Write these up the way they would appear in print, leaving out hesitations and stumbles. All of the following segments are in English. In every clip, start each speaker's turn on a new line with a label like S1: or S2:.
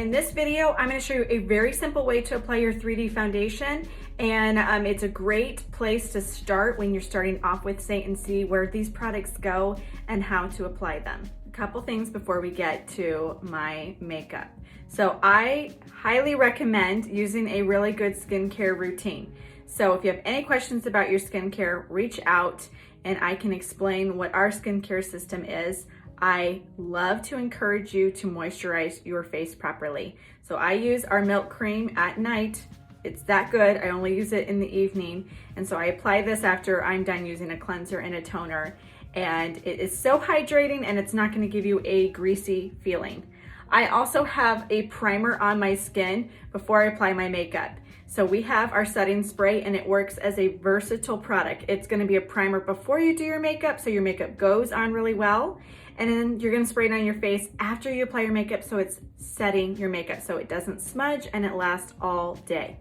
S1: In this video, I'm going to show you a very simple way to apply your 3D foundation, and it's a great place to start when you're starting off with Seint and see where these products go and how to apply them. A couple things before we get to my makeup. So I highly recommend using a really good skincare routine. So if you have any questions about your skincare, reach out and I can explain what our skincare system is. I love to encourage you to moisturize your face properly. So I use our milk cream at night. It's that good. I only use it in the evening. And so I apply this after I'm done using a cleanser and a toner. And it is so hydrating and it's not going to give you a greasy feeling. I also have a primer on my skin before I apply my makeup. So we have our setting spray and it works as a versatile product. It's going to be a primer before you do your makeup so your makeup goes on really well. And then you're going to spray it on your face after you apply your makeup so it's setting your makeup so it doesn't smudge and it lasts all day.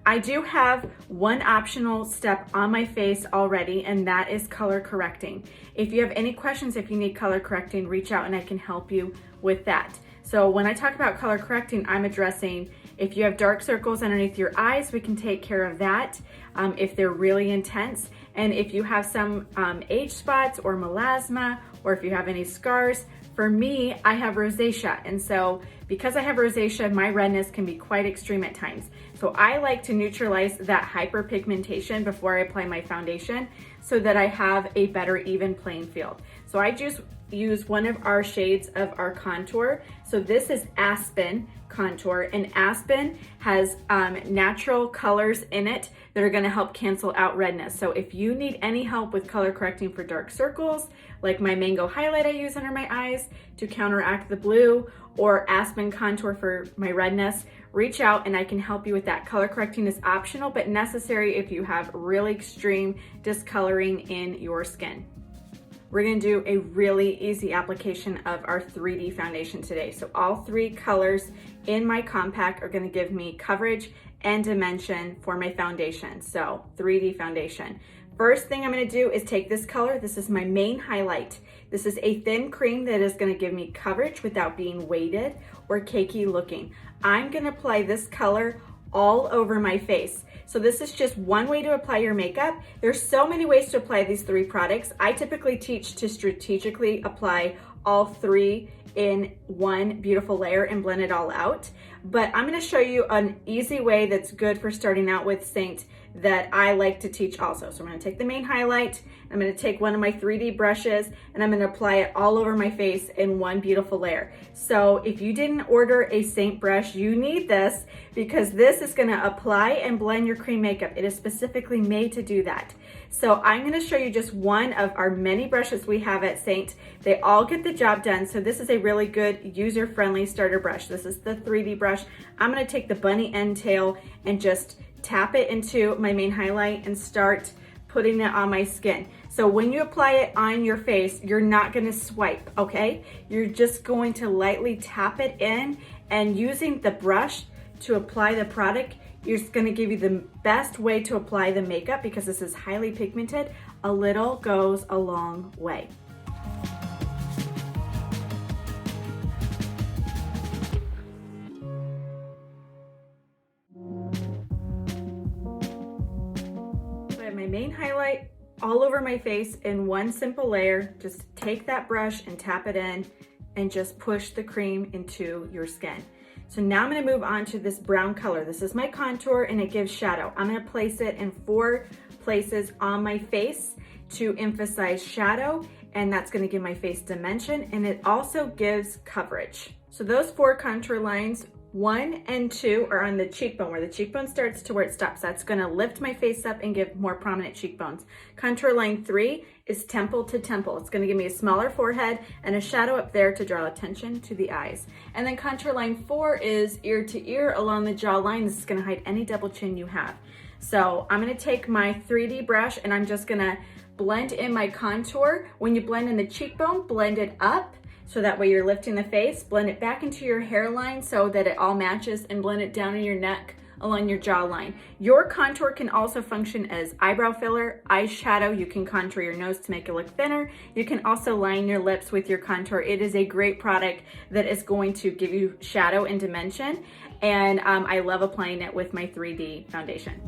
S1: I do have one optional step on my face already, and that is color correcting. If you have any questions, if you need color correcting, reach out and I can help you with that. So when I talk about color correcting, I'm addressing if you have dark circles underneath your eyes, we can take care of that if they're really intense. And if you have some age spots or melasma, or if you have any scars, for me, I have rosacea. And so because I have rosacea, my redness can be quite extreme at times. So I like to neutralize that hyperpigmentation before I apply my foundation so that I have a better even playing field. So I just use one of our shades of our contour. So this is Aspen contour, and Aspen has natural colors in it that are going to help cancel out redness. So if you need any help with color correcting for dark circles, like my mango highlight I use under my eyes to counteract the blue, or Aspen contour for my redness, reach out and I can help you with that. Color correcting is optional but necessary if you have really extreme discoloring in your skin. We're going to do a really easy application of our 3D foundation today. So all three colors in my compact are going to give me coverage and dimension for my foundation. So 3D foundation. First thing I'm going to do is take this color. This is my main highlight. This is a thin cream that is going to give me coverage without being weighted or cakey looking. I'm going to apply this color all over my face. So this is just one way to apply your makeup. There's so many ways to apply these three products. I typically teach to strategically apply all three in one beautiful layer and blend it all out. But I'm going to show you an easy way that's good for starting out with Seint that I like to teach also. So I'm going to take the main highlight, I'm going to take one of my 3D brushes, and I'm going to apply it all over my face in one beautiful layer. So if you didn't order a Seint brush, you need this because this is going to apply and blend your cream makeup. It is specifically made to do that. So I'm going to show you just one of our many brushes we have at Seint. They all get the job done. So this is a really good user-friendly starter brush. This is the 3D brush. I'm going to take the bunny end tail and just tap it into my main highlight and start putting it on my skin. So when you apply it on your face, you're not going to swipe, okay? You're just going to lightly tap it in, and using the brush to apply the product is going to give you the best way to apply the makeup because this is highly pigmented. A little goes a long way. My main highlight all over my face in one simple layer. Just take that brush and tap it in and just push the cream into your skin. So now I'm going to move on to this brown color. This is my contour and it gives shadow. I'm going to place it in 4 places on my face to emphasize shadow, and that's going to give my face dimension, and it also gives coverage. So those 4 contour lines, 1 and 2 are on the cheekbone, where the cheekbone starts to where it stops. That's going to lift my face up and give more prominent cheekbones. Contour line 3 is temple to temple. It's going to give me a smaller forehead and a shadow up there to draw attention to the eyes. And then contour line 4 is ear to ear along the jawline. This is going to hide any double chin you have. So I'm going to take my 3D brush and I'm just going to blend in my contour. When you blend in the cheekbone, blend it up. So that way you're lifting the face, blend it back into your hairline so that it all matches, and blend it down in your neck along your jawline. Your contour can also function as eyebrow filler, eyeshadow. You can contour your nose to make it look thinner. You can also line your lips with your contour. It is a great product that is going to give you shadow and dimension, and I love applying it with my 3D foundation.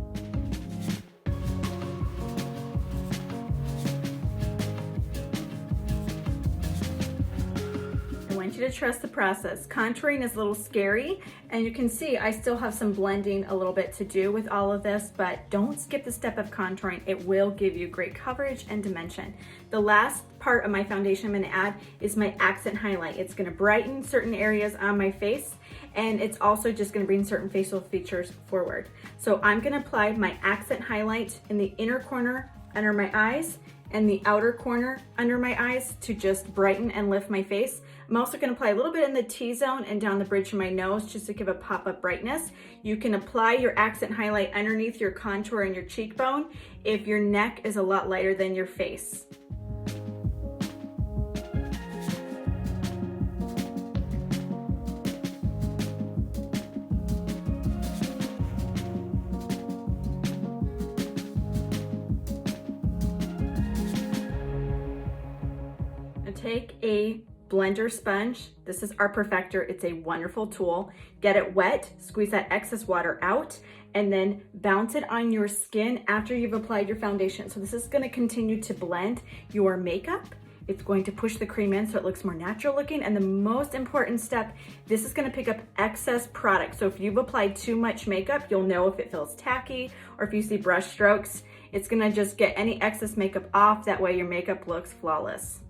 S1: I want you to trust the process. Contouring is a little scary, and you can see I still have some blending a little bit to do with all of this, but don't skip the step of contouring. It will give you great coverage and dimension. The last part of my foundation I'm gonna add is my accent highlight. It's gonna brighten certain areas on my face, and it's also just gonna bring certain facial features forward. So I'm gonna apply my accent highlight in the inner corner under my eyes and the outer corner under my eyes to just brighten and lift my face. I'm also gonna apply a little bit in the T-zone and down the bridge of my nose just to give a pop-up brightness. You can apply your accent highlight underneath your contour and your cheekbone if your neck is a lot lighter than your face. Take a blender sponge. This is our perfector. It's a wonderful tool. Get it wet, squeeze that excess water out, and then bounce it on your skin after you've applied your foundation. So this is going to continue to blend your makeup. It's going to push the cream in so it looks more natural looking. And the most important step, this is going to pick up excess product. So if you've applied too much makeup, you'll know if it feels tacky or if you see brush strokes. It's going to just get any excess makeup off. That way your makeup looks flawless.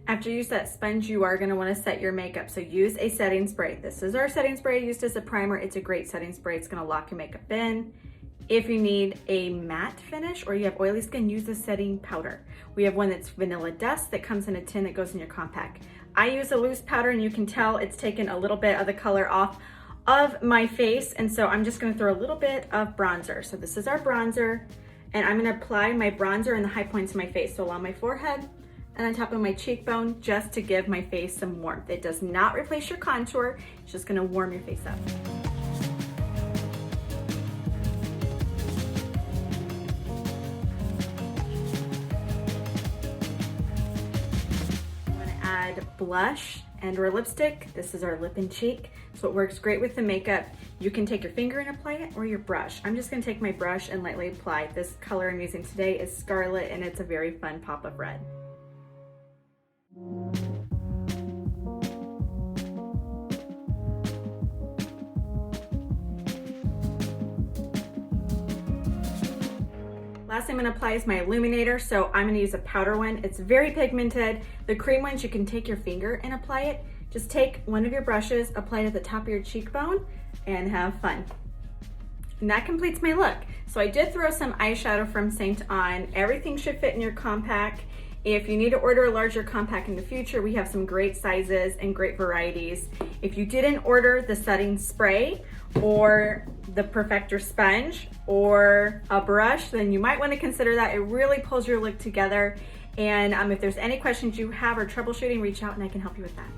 S1: After you use that sponge, you are going to want to set your makeup. So use a setting spray. This is our setting spray used as a primer. It's a great setting spray. It's going to lock your makeup in. If you need a matte finish or you have oily skin, use a setting powder. We have one that's vanilla dust that comes in a tin that goes in your compact. I use a loose powder, and you can tell it's taken a little bit of the color off of my face. And so I'm just going to throw a little bit of bronzer. So this is our bronzer, and I'm going to apply my bronzer in the high points of my face. So along my forehead, and on top of my cheekbone, just to give my face some warmth. It does not replace your contour, it's just gonna warm your face up. I'm gonna add blush and or lipstick. This is our lip and cheek, so it works great with the makeup. You can take your finger and apply it, or your brush. I'm just gonna take my brush and lightly apply. This color I'm using today is Scarlet, and it's a very fun pop of red. Last thing I'm gonna apply is my illuminator. So I'm gonna use a powder one. It's very pigmented. The cream ones, you can take your finger and apply it. Just take one of your brushes, apply it at the top of your cheekbone, and have fun. And that completes my look. So I did throw some eyeshadow from Seint on. Everything should fit in your compact. If you need to order a larger compact in the future, we have some great sizes and great varieties. If you didn't order the setting spray or the perfector sponge or a brush, then you might want to consider that. It really pulls your look together. And if there's any questions you have or troubleshooting, reach out and I can help you with that.